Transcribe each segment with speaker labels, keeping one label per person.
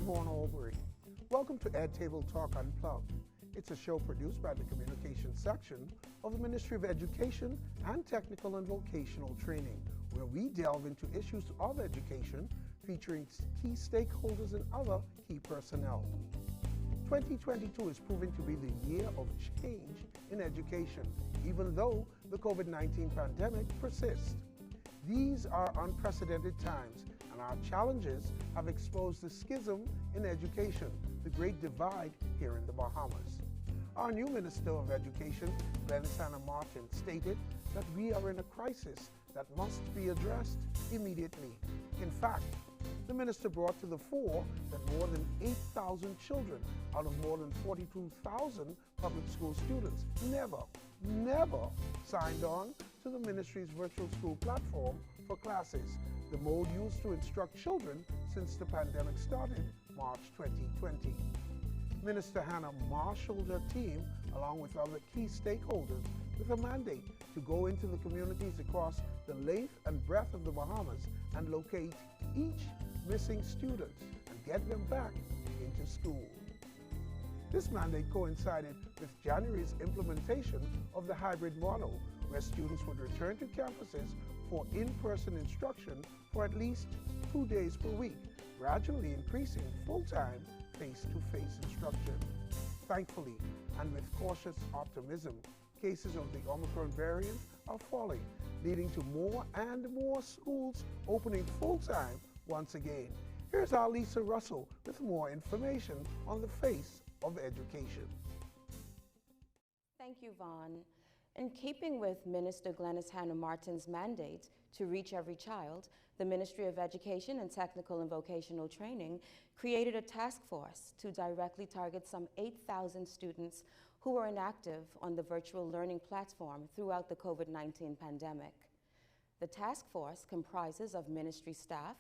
Speaker 1: Vaughn Albury. Welcome to Ed Table Talk Unplugged. It's a show produced by the Communications section of the Ministry of Education and Technical and Vocational Training, where we delve into issues of education featuring key stakeholders and other key personnel. 2022 is proving to be the year of change in education, even though the COVID-19 pandemic persists. These are unprecedented times, and our challenges have exposed the schism in education, the great divide here in the Bahamas. Our new Minister of Education, Glennis Martin, stated that we are in a crisis that must be addressed immediately. In fact, the minister brought to the fore that more than 8,000 children out of more than 42,000 public school students never signed on to the ministry's virtual school platform for classes, the mode used to instruct children since the pandemic started March 2020. Minister Hannah marshaled her team along with other key stakeholders with a mandate to go into the communities across the length and breadth of the Bahamas and locate each missing student and get them back into school. This mandate coincided with January's implementation of the hybrid model, where students would return to campuses for in-person instruction for at least 2 days per week, gradually increasing full-time face-to-face instruction. Thankfully, and with cautious optimism, cases of the Omicron variant are falling, leading to more and more schools opening full-time once again. Here's our Lisa Russell with more information on the face of education.
Speaker 2: Thank you, Vaughn. In keeping with Minister Glennis Hannah Martin's mandate to reach every child, the Ministry of Education and Technical and Vocational Training created a task force to directly target some 8,000 students who were inactive on the virtual learning platform throughout the COVID-19 pandemic. The task force comprises of ministry staff,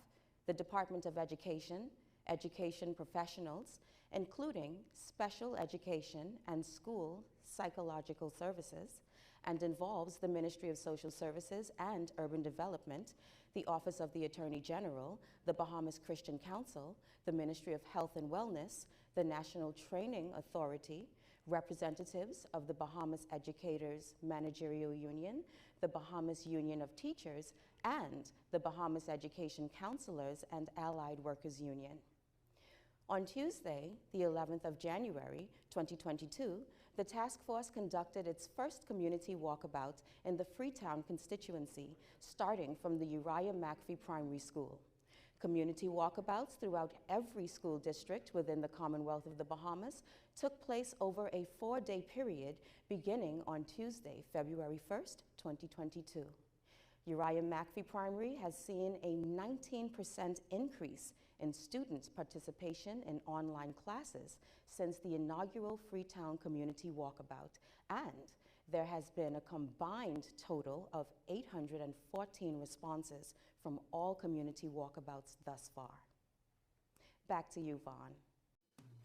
Speaker 2: the Department of Education, education professionals, including special education and school psychological services, and involves the Ministry of Social Services and Urban Development, the Office of the Attorney General, the Bahamas Christian Council, the Ministry of Health and Wellness, the National Training Authority, representatives of the Bahamas Educators Managerial Union, the Bahamas Union of Teachers, and the Bahamas Education Counselors and Allied Workers Union. On Tuesday, the 11th of January, 2022, the task force conducted its first community walkabout in the Freetown constituency, starting from the Uriah McPhee Primary School. Community walkabouts throughout every school district within the Commonwealth of the Bahamas took place over a 4-day period beginning on Tuesday, February 1st, 2022. Uriah McPhee Primary has seen a 19% increase in students' participation in online classes since the inaugural Freetown Community Walkabout, and there has been a combined total of 814 responses from all community walkabouts thus far. Back to you, Vaughn.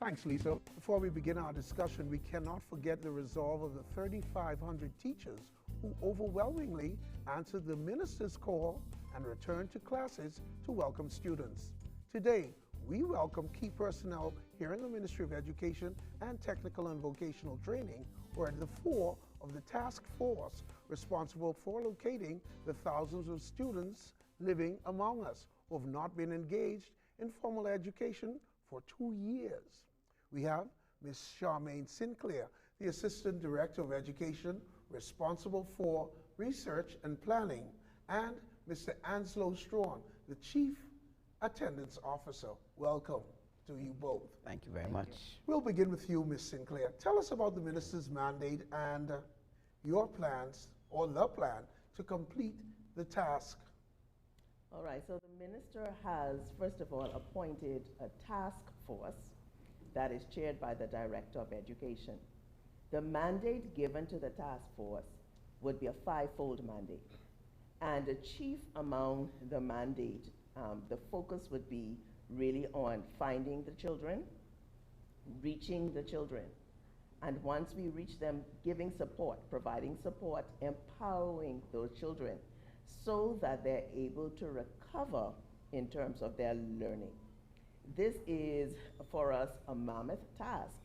Speaker 1: Thanks, Lisa. Before we begin our discussion, we cannot forget the resolve of the 3,500 teachers who overwhelmingly answered the minister's call and returned to classes to welcome students. Today, we welcome key personnel here in the Ministry of Education and Technical and Vocational Training, who are at the fore of the task force responsible for locating the thousands of students living among us who have not been engaged in formal education for 2 years. We have Ms. Sharmaine Sinclair, the Assistant Director of Education responsible for research and planning, and Mr. Anzlo, the Chief Attendance Officer. Welcome to you both.
Speaker 3: Thank you very much.
Speaker 1: We'll begin with you, Ms. Sinclair. Tell us about the minister's mandate and your plans, or the plan, to complete the task.
Speaker 4: All right, so the minister has, first of all, appointed a task force that is chaired by the Director of Education. The mandate given to the task force would be a 5-fold mandate. And the chief among the mandate, the focus would be really on finding the children, reaching the children, and once we reach them, giving support, providing support, empowering those children so that they're able to recover in terms of their learning. This is, for us, a mammoth task,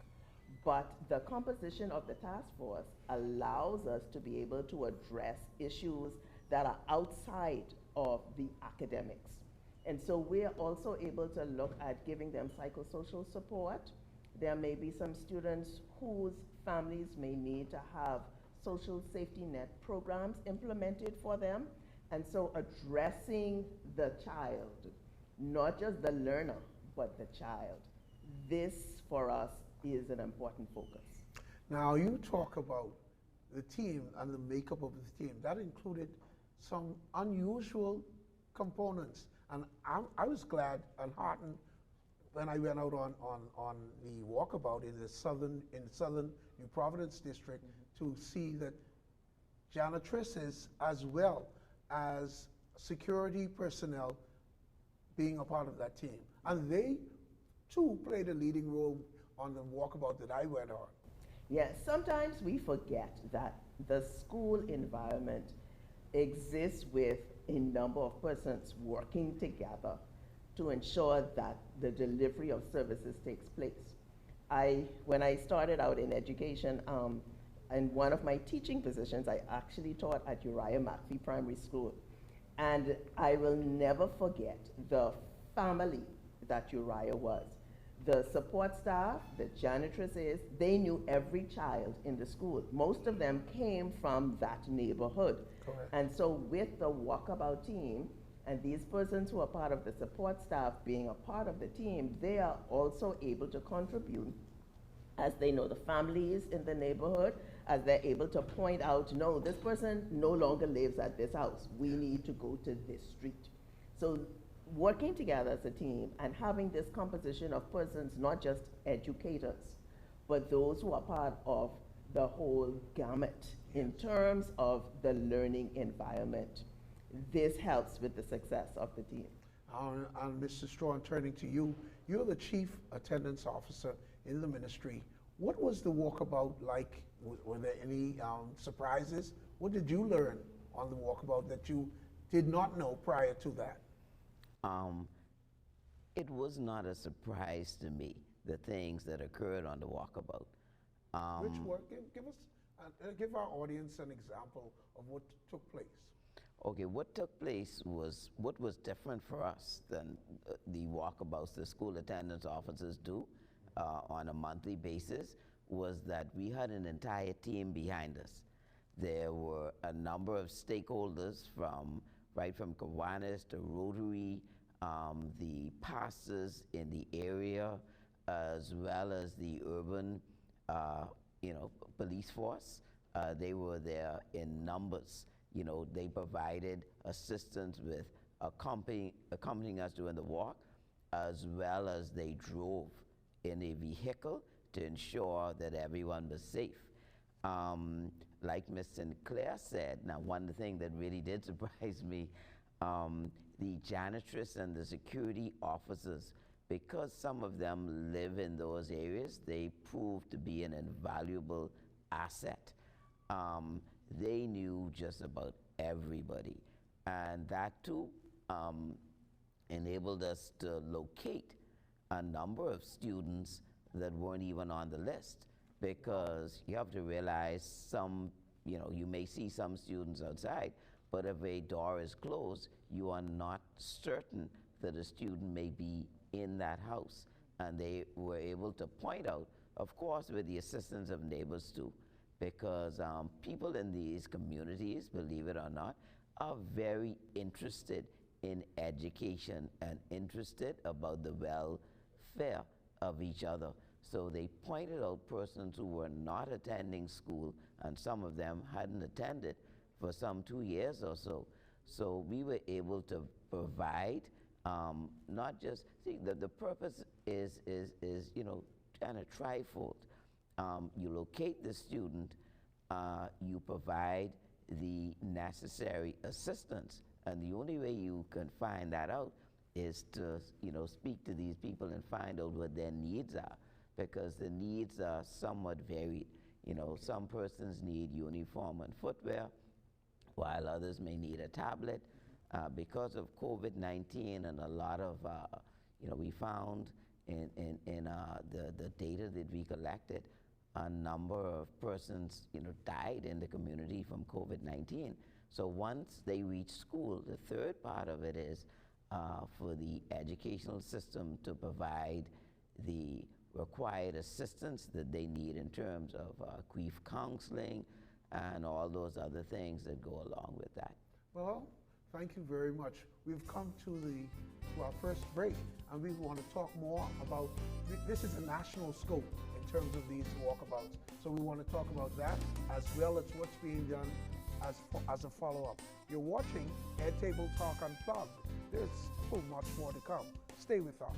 Speaker 4: but the composition of the task force allows us to be able to address issues that are outside of the academics. And so we're also able to look at giving them psychosocial support. There may be some students whose families may need to have social safety net programs implemented for them. And so addressing the child, not just the learner, but the child. This, for us, is an important focus.
Speaker 1: Now, you talk about the team and the makeup of the team. That included some unusual components. And I was glad and heartened when I went out on the walkabout in the southern New Providence district to see that janitresses as well as security personnel being a part of that team. And they too played a leading role on the walkabout that I went on.
Speaker 4: Yes, sometimes we forget that the school environment exists with a number of persons working together to ensure that the delivery of services takes place. When I started out in education, in one of my teaching positions, I actually taught at Uriah McPhee Primary School. And I will never forget the family that Uriah was. The support staff, the janitresses, they knew every child in the school. Most of them came from that neighborhood.
Speaker 1: Correct.
Speaker 4: And so with the walkabout team, and these persons who are part of the support staff being a part of the team, they are also able to contribute as they know the families in the neighborhood, as they're able to point out, no, this person no longer lives at this house. We need to go to this street. So working together as a team and having this composition of persons, not just educators, but those who are part of the whole gamut in terms of the learning environment. This helps with the success of the team.
Speaker 1: And Mr. Strachan, turning to you, you're the Chief Attendance Officer in the ministry. What was the walkabout like? Were there any surprises? What did you learn on the walkabout that you did not know prior to that?
Speaker 3: It was not a surprise to me, the things that occurred on the walkabout.
Speaker 1: Which were, give our audience an example of what took place.
Speaker 3: Okay, what took place was, what was different for us than the walkabouts the school attendance officers do on a monthly basis was that we had an entire team behind us. There were a number of stakeholders right from Kiwanis to Rotary, the pastors in the area, as well as the urban police force. They were there in numbers. They provided assistance with accompanying us during the walk, as well as they drove in a vehicle to ensure that everyone was safe. Like Ms. Sinclair said, now one thing that really did surprise me, the janitress and the security officers, because some of them live in those areas, they proved to be an invaluable asset. They knew just about everybody. And that too enabled us to locate a number of students that weren't even on the list, because you have to realize you may see some students outside, but if a door is closed, you are not certain that a student may be in that house. And they were able to point out, of course, with the assistance of neighbors too, because people in these communities, believe it or not, are very interested in education and interested about the welfare of each other. So they pointed out persons who were not attending school, and some of them hadn't attended for some 2 years or so. So we were able to provide, not just, the purpose is kind of trifold. You locate the student, you provide the necessary assistance, and the only way you can find that out is to speak to these people and find out what their needs are, because the needs are somewhat varied. Some persons need uniform and footwear, while others may need a tablet. Because of COVID-19 and a lot of, we found the data that we collected, a number of persons, died in the community from COVID-19. So once they reach school, the third part of it is for the educational system to provide the required assistance that they need in terms of grief counseling and all those other things that go along with that.
Speaker 1: Well, thank you very much. We've come to our first break, and we want to talk more about, this is a national scope in terms of these walkabouts. So we want to talk about that as well as what's being done as a follow-up. You're watching Ed Table Talk Unplugged. There's still much more to come. Stay with us.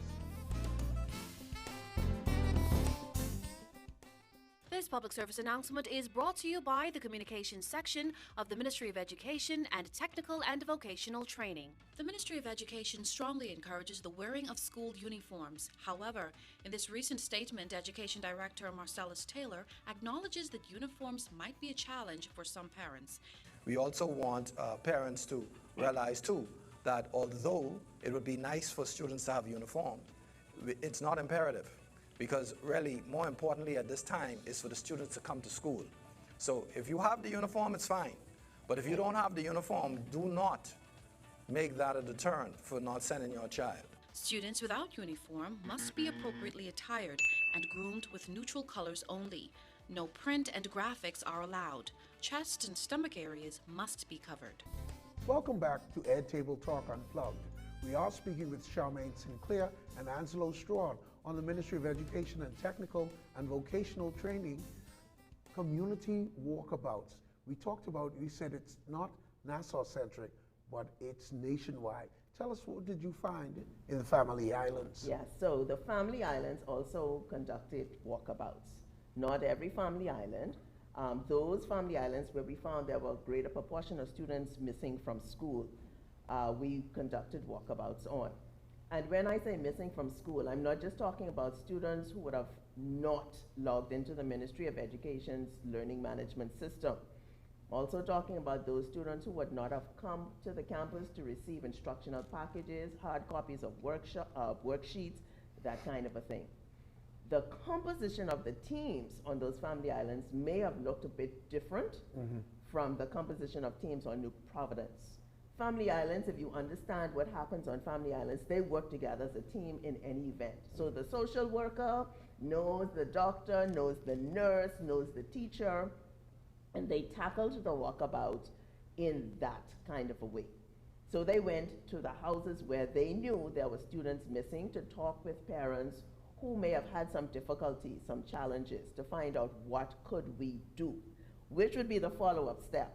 Speaker 5: This public service announcement is brought to you by the Communications section of the Ministry of Education and Technical and Vocational Training. The Ministry of Education strongly encourages the wearing of school uniforms. However, in this recent statement, Education Director Marcellus Taylor acknowledges that uniforms might be a challenge for some parents.
Speaker 6: We also want parents to realize too that although it would be nice for students to have uniforms, it's not imperative. Because really, more importantly at this time, is for the students to come to school. So if you have the uniform, it's fine. But if you don't have the uniform, do not make that a deterrent for not sending your child.
Speaker 5: Students without uniform must be appropriately attired and groomed with neutral colors only. No print and graphics are allowed. Chest and stomach areas must be covered.
Speaker 1: Welcome back to Ed Table Talk Unplugged. We are speaking with Sharmaine Sinclair and Anzlo Strachan on the Ministry of Education and Technical and Vocational Training community walkabouts. We said it's not Nassau-centric, but it's nationwide. Tell us, what did you find in the Family Islands?
Speaker 4: Yes, so the Family Islands also conducted walkabouts. Not every Family Island. Those Family Islands where we found there were a greater proportion of students missing from school, we conducted walkabouts on. And when I say missing from school, I'm not just talking about students who would have not logged into the Ministry of Education's learning management system. I'm also talking about those students who would not have come to the campus to receive instructional packages, hard copies of worksheets, that kind of a thing. The composition of the teams on those Family Islands may have looked a bit different from the composition of teams on New Providence. Family Islands, if you understand what happens on Family Islands, they work together as a team in any event. So the social worker knows the doctor, knows the nurse, knows the teacher, and they tackled the walkabout in that kind of a way. So they went to the houses where they knew there were students missing to talk with parents who may have had some difficulties, some challenges, to find out what could we do, which would be the follow-up step.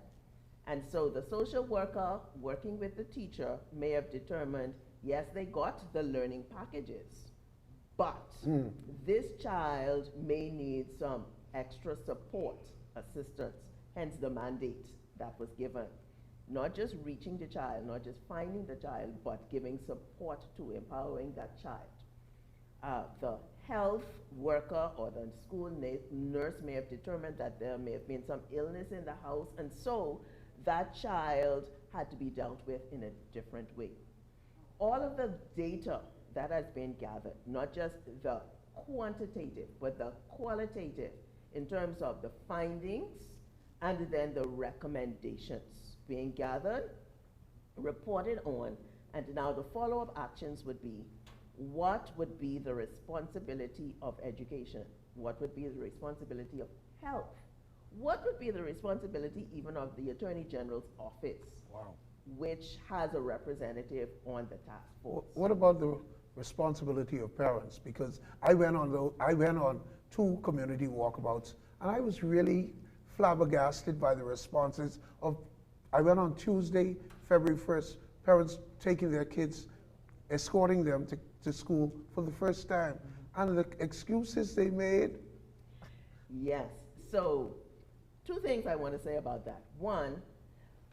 Speaker 4: And so the social worker working with the teacher may have determined, yes, they got the learning packages, but this child may need some extra support, assistance, hence the mandate that was given. Not just reaching the child, not just finding the child, but giving support to empowering that child. The health worker or the school nurse may have determined that there may have been some illness in the house, and so that child had to be dealt with in a different way. All of the data that has been gathered, not just the quantitative, but the qualitative, in terms of the findings and then the recommendations being gathered, reported on, and now the follow-up actions would be, what would be the responsibility of education? What would be the responsibility of health? What would be the responsibility even of the Attorney General's office, which has a representative on the task force?
Speaker 1: What about the responsibility of parents? Because I went on 2 community walkabouts, and I was really flabbergasted by the responses of, I went on Tuesday, February 1st, parents taking their kids, escorting them to school for the first time, and the excuses they made.
Speaker 4: Yes, so 2 things I want to say about that. One,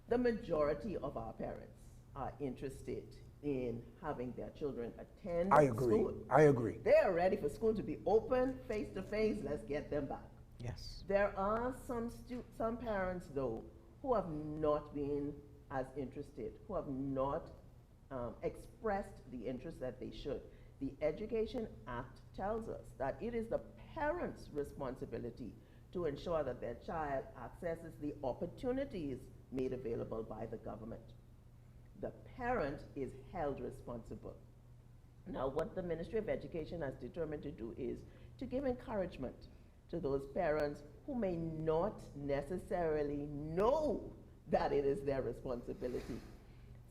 Speaker 4: the majority of our parents are interested in having their children attend school.
Speaker 1: I agree.
Speaker 4: They are ready for school to be open, face to face, let's get them back.
Speaker 3: Yes.
Speaker 4: There are some parents, though, who have not been as interested, who have not expressed the interest that they should. The Education Act tells us that it is the parent's responsibility to ensure that their child accesses the opportunities made available by the government. The parent is held responsible. Now, what the Ministry of Education has determined to do is to give encouragement to those parents who may not necessarily know that it is their responsibility.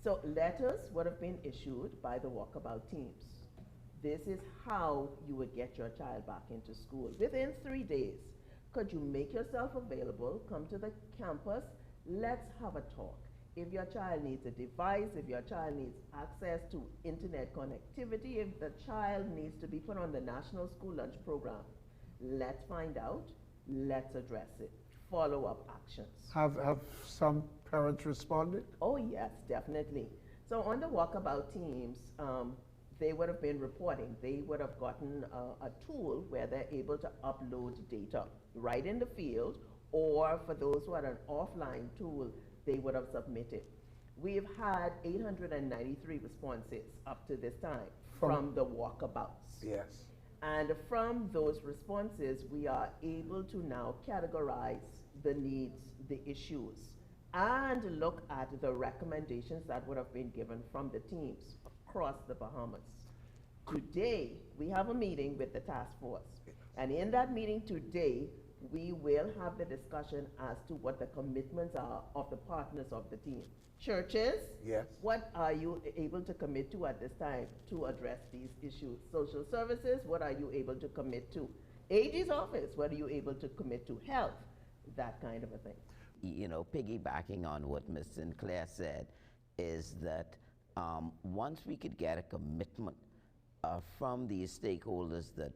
Speaker 4: So letters would have been issued by the Walkabout teams. This is how you would get your child back into school. Within 3 days, could you make yourself available, come to the campus, let's have a talk. If your child needs a device, if your child needs access to internet connectivity, if the child needs to be put on the National School Lunch Program, let's find out, let's address it. Follow-up actions.
Speaker 1: Have some parents responded?
Speaker 4: Oh yes, definitely. So on the Walkabout teams, they would have been reporting. They would have gotten a tool where they're able to upload data right in the field, or for those who had an offline tool, they would have submitted. We've had 893 responses up to this time from the Walkabouts.
Speaker 1: Yes.
Speaker 4: And from those responses, we are able to now categorize the needs, the issues, and look at the recommendations that would have been given from the teams across the Bahamas. Today, we have a meeting with the task force. And in that meeting today, we will have the discussion as to what the commitments are of the partners of the team. Churches,
Speaker 1: yes,
Speaker 4: what are you able to commit to at this time to address these issues? Social services, what are you able to commit to? AG's office, what are you able to commit to? Health, that kind of a thing.
Speaker 3: You know, piggybacking on what Ms. Sinclair said, is that once we could get a commitment from these stakeholders that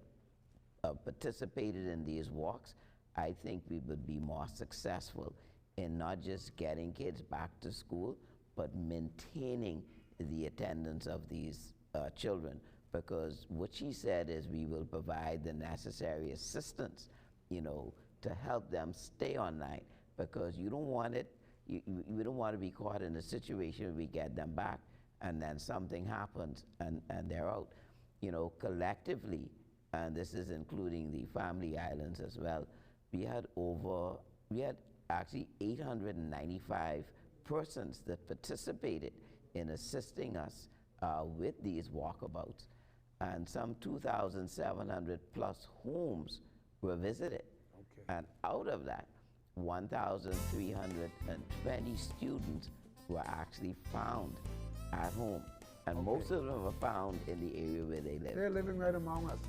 Speaker 3: participated in these walks, I think we would be more successful in not just getting kids back to school, but maintaining the attendance of these children. Because what she said is we will provide the necessary assistance, you know, to help them stay online, because you don't want it, we don't want to be caught in a situation where we get them back and then something happens and they're out. You know, collectively, and this is including the family islands as well, we had actually 895 persons that participated in assisting us with these walkabouts, and some 2,700 plus homes were visited.
Speaker 1: Okay.
Speaker 3: And out of that, 1,320 students were actually found at home, and most of them were found in the area where they live.
Speaker 1: They're living right among us.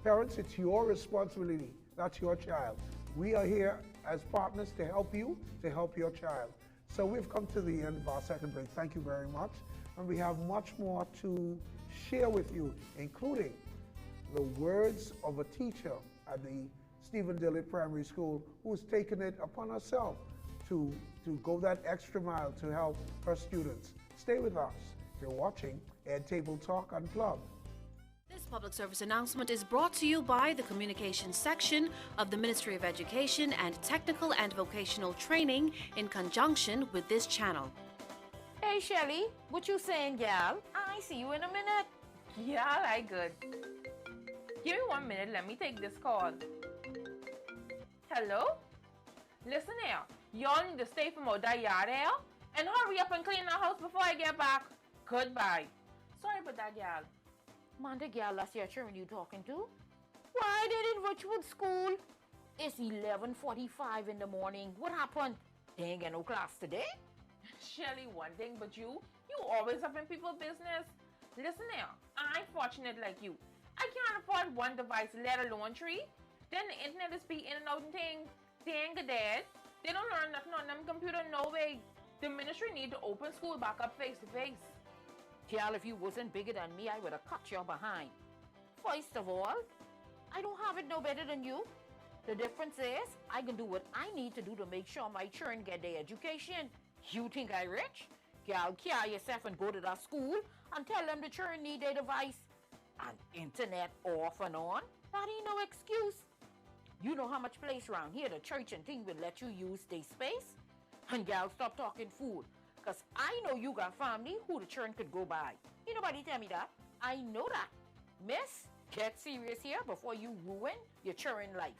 Speaker 1: Parents, it's your responsibility. That's your child. We are here as partners to help you, to help your child. So we've come to the end of our second break. Thank you very much. And we have much more to share with you, including the words of a teacher at the Stephen Dillard Primary School who's taken it upon herself to go that extra mile to help her students. Stay with us. You're watching Ed Table Talk Unplugged.
Speaker 5: This public service announcement is brought to you by the Communications Section of the Ministry of Education and Technical and Vocational Training in conjunction with this channel.
Speaker 7: Hey Shelly, what you saying, gal? I see you in a minute.
Speaker 8: Yeah, I good. Give me 1 minute, let me take this call. Hello? Listen here, y'all need to stay from out that yard here and hurry up and clean the house before I get back. Goodbye. Sorry about that, gal.
Speaker 7: Man, the gal that's your children you talking to? Why, they in Richwood School. It's 11:45 in the morning. What happened? They ain't got no class today?
Speaker 8: Shelly, one thing, but you always up in people's business. Listen here, I'm fortunate like you. I can't afford one device, let alone 3. Then the internet is be in and out and things. They ain't good dead. They don't learn nothing on them computer, no way. The ministry need to open school back up face to face.
Speaker 7: Gal, if you wasn't bigger than me, I would have cut your behind. First of all, I don't have it no better than you. The difference is, I can do what I need to do to make sure my children get their education. You think I rich? Gal, carry yourself and go to that school and tell them the children need their device. And internet off and on, that ain't no excuse. You know how much place around here the church and thing will let you use their space? And gal, stop talking fool. Because I know you got family who the children could go by. Ain't nobody tell me that. I know that. Miss, get serious here before you ruin your children's life.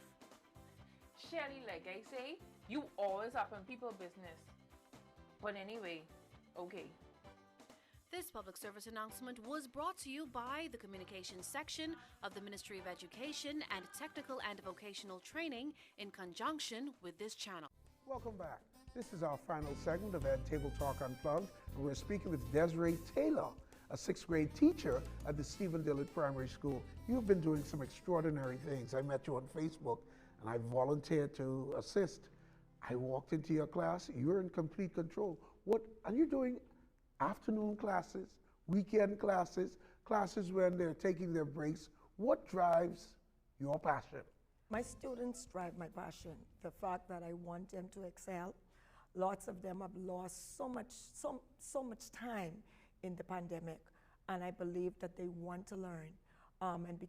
Speaker 8: Shelly, like I say, you always up in people business. But anyway, okay.
Speaker 5: This public service announcement was brought to you by the Communications section of the Ministry of Education and Technical and Vocational Training in conjunction with this channel.
Speaker 1: Welcome back. This is our final segment of Ed Table Talk Unplugged, and we're speaking with Desiree Taylor, a 6th grade teacher at the Stephen Dillard Primary School. You've been doing some extraordinary things. I met you on Facebook, and I volunteered to assist. I walked into your class. You're in complete control. What are you doing? Afternoon classes, weekend classes, classes when they're taking their breaks. What drives your passion?
Speaker 9: My students drive my passion. The fact that I want them to excel. Lots of them have lost so much time in the pandemic, and I believe that they want to learn, and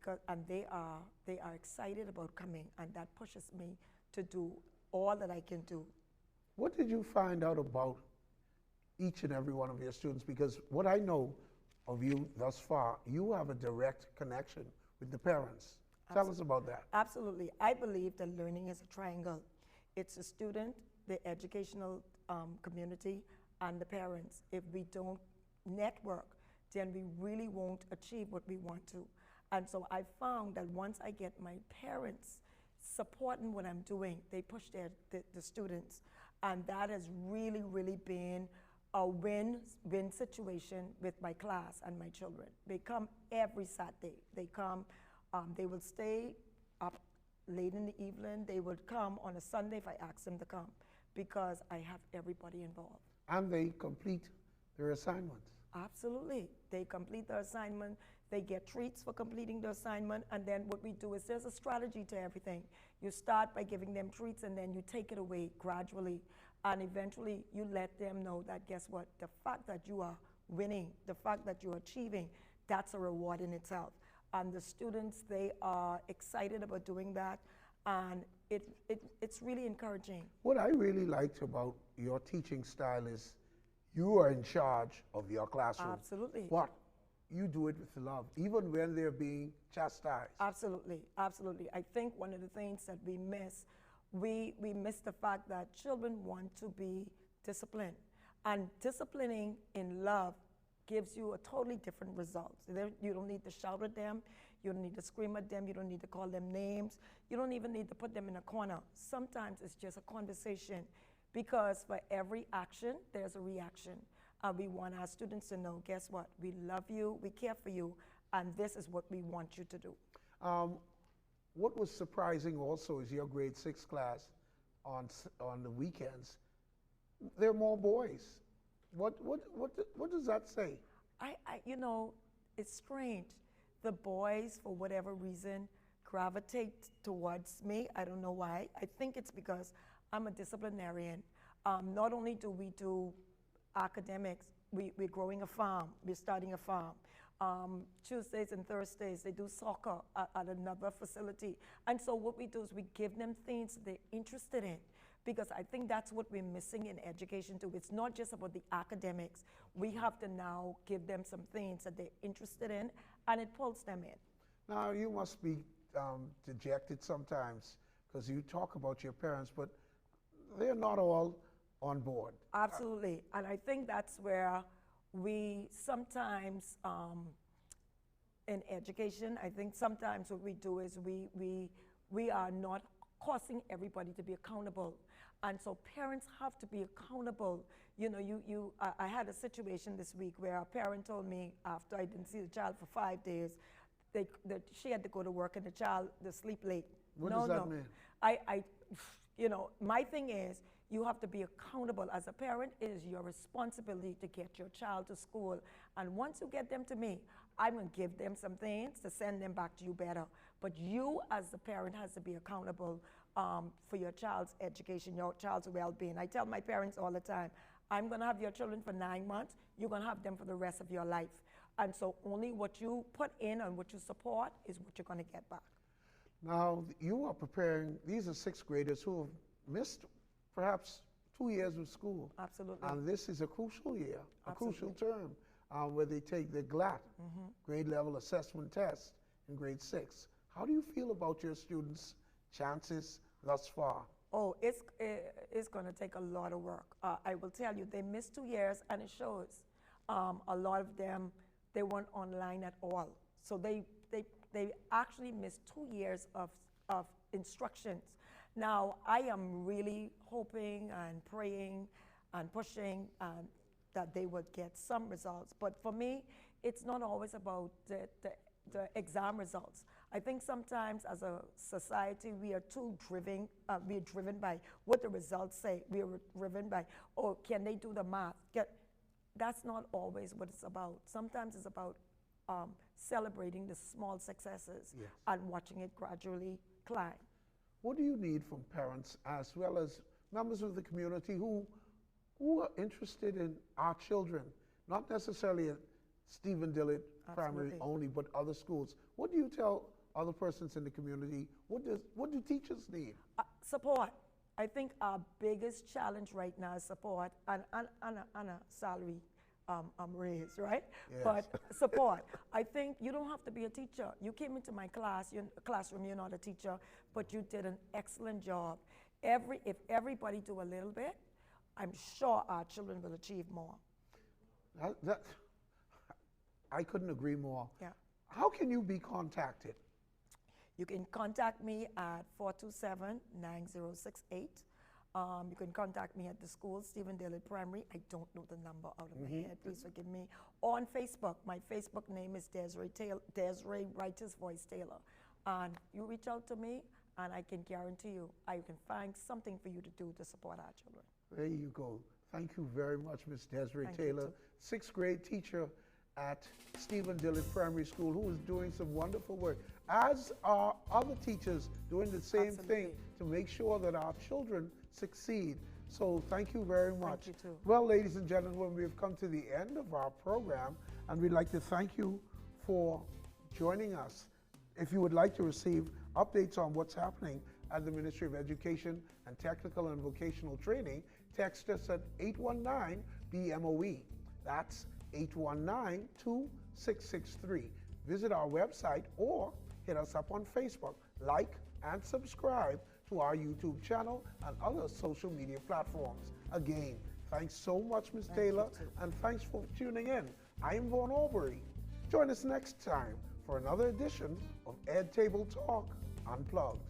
Speaker 9: they are excited about coming, and that pushes me to do all that I can do.
Speaker 1: What did you find out about each and every one of your students? Because what I know of you thus far, you have a direct connection with the parents. Tell us about that.
Speaker 9: Absolutely. I believe that learning is a triangle. It's the student, the educational community, and the parents. If we don't network, then we really won't achieve what we want to. And so I found that once I get my parents supporting what I'm doing, they push the students. And that has really, really been a win-win situation with my class and my children. They come every Saturday. They come, they will stay up late in the evening. They would come on a Sunday if I ask them to come, because I have everybody involved.
Speaker 1: And they complete their assignments.
Speaker 9: Absolutely. They complete their assignment. They get treats for completing their assignment. And then what we do is there's a strategy to everything. You start by giving them treats, and then you take it away gradually. And eventually you let them know that, guess what, the fact that you are winning, the fact that you're achieving, that's a reward in itself. And the students, they are excited about doing that, and it's really encouraging.
Speaker 1: What I really liked about your teaching style is you are in charge of your classroom.
Speaker 9: Absolutely.
Speaker 1: What? You do it with love, even when they're being chastised.
Speaker 9: Absolutely, absolutely. I think one of the things that we miss the fact that children want to be disciplined. And disciplining in love gives you a totally different result. You don't need to shout at them, you don't need to scream at them, you don't need to call them names, you don't even need to put them in a corner. Sometimes it's just a conversation, because for every action, there's a reaction. And we want our students to know, guess what, we love you, we care for you, and this is what we want you to do.
Speaker 1: What was surprising also is your grade 6 class on the weekends, there are more boys. What does that say?
Speaker 9: You know, it's strange. The boys, for whatever reason, gravitate towards me. I don't know why. I think it's because I'm a disciplinarian. Not only do we do academics, we're growing a farm, we're starting a farm. Tuesdays and Thursdays, they do soccer at another facility. And so what we do is we give them things they're interested in, because I think that's what we're missing in education too. It's not just about the academics. We have to now give them some things that they're interested in, and it pulls them in.
Speaker 1: Now, you must be dejected sometimes, because you talk about your parents, but they're not all on board.
Speaker 9: Absolutely, and I think that's where we sometimes, in education, I think sometimes what we do is we are not causing everybody to be accountable. And so parents have to be accountable. You know, I had a situation this week where a parent told me, after I didn't see the child for 5 days, she had to go to work and the child to sleep late.
Speaker 1: What does that mean?
Speaker 9: You know, my thing is, you have to be accountable. As a parent, it is your responsibility to get your child to school. And once you get them to me, I'm going to give them some things to send them back to you better. But you, as the parent, has to be accountable for your child's education, your child's well-being. I tell my parents all the time, I'm going to have your children for 9 months. You're going to have them for the rest of your life. And so only what you put in and what you support is what you're going to get back.
Speaker 1: Now, you are preparing, these are 6th graders who have missed perhaps 2 years of school.
Speaker 9: Absolutely.
Speaker 1: And this is a crucial year, a
Speaker 9: Absolutely.
Speaker 1: crucial term, where they take the GLAT, grade level assessment test. in grade 6. How do you feel about your students' chances thus far?
Speaker 9: Oh, it's going to take a lot of work. I will tell you, they missed 2 years, and it shows. A lot of them, they weren't online at all. So they actually missed 2 years of instructions. Now, I am really hoping and praying and pushing that they would get some results. But for me, it's not always about the exam results. I think sometimes as a society, we are too driven, we're driven by what the results say. We are driven by, oh, can they do the math? That's not always what it's about. Sometimes it's about celebrating the small successes and watching it gradually climb.
Speaker 1: What do you need from parents as well as members of the community who are interested in our children, not necessarily at Stephen Dillard Primary only, but other schools? What do you tell other persons in the community? What do teachers need?
Speaker 9: Support. I think our biggest challenge right now is support and a salary raise, right?
Speaker 1: Yes.
Speaker 9: But support. I think you don't have to be a teacher. You came into my classroom, you're not a teacher, but you did an excellent job. If everybody do a little bit, I'm sure our children will achieve more.
Speaker 1: I couldn't agree more.
Speaker 9: Yeah.
Speaker 1: How can you be contacted?
Speaker 9: You can contact me at 427-9068. You can contact me at the school, Stephen Dillard Primary. I don't know the number out of my head, please forgive me. Or on Facebook. My Facebook name is Desiree Writer's Voice Taylor. And you reach out to me, and I can guarantee you I can find something for you to do to support our children.
Speaker 1: There you go. Thank you very much, Ms. Desiree Taylor, 6th grade teacher at Stephen Dillard Primary School, who is doing some wonderful work, as are other teachers doing the same thing to make sure that our children succeed. So thank you very much.
Speaker 9: Thank you too.
Speaker 1: Well, ladies and gentlemen, we've come to the end of our program, and we'd like to thank you for joining us. If you would like to receive updates on what's happening at the Ministry of Education and Technical and Vocational Training, text us at 819-BMOE. That's 819-2663. Visit our website or hit us up on Facebook. Like and subscribe to our YouTube channel and other social media platforms. Again, thanks so much, Ms. Taylor, and thanks for tuning in. I am Vaughn Aubrey. Join us next time for another edition of Ed Table Talk Unplugged.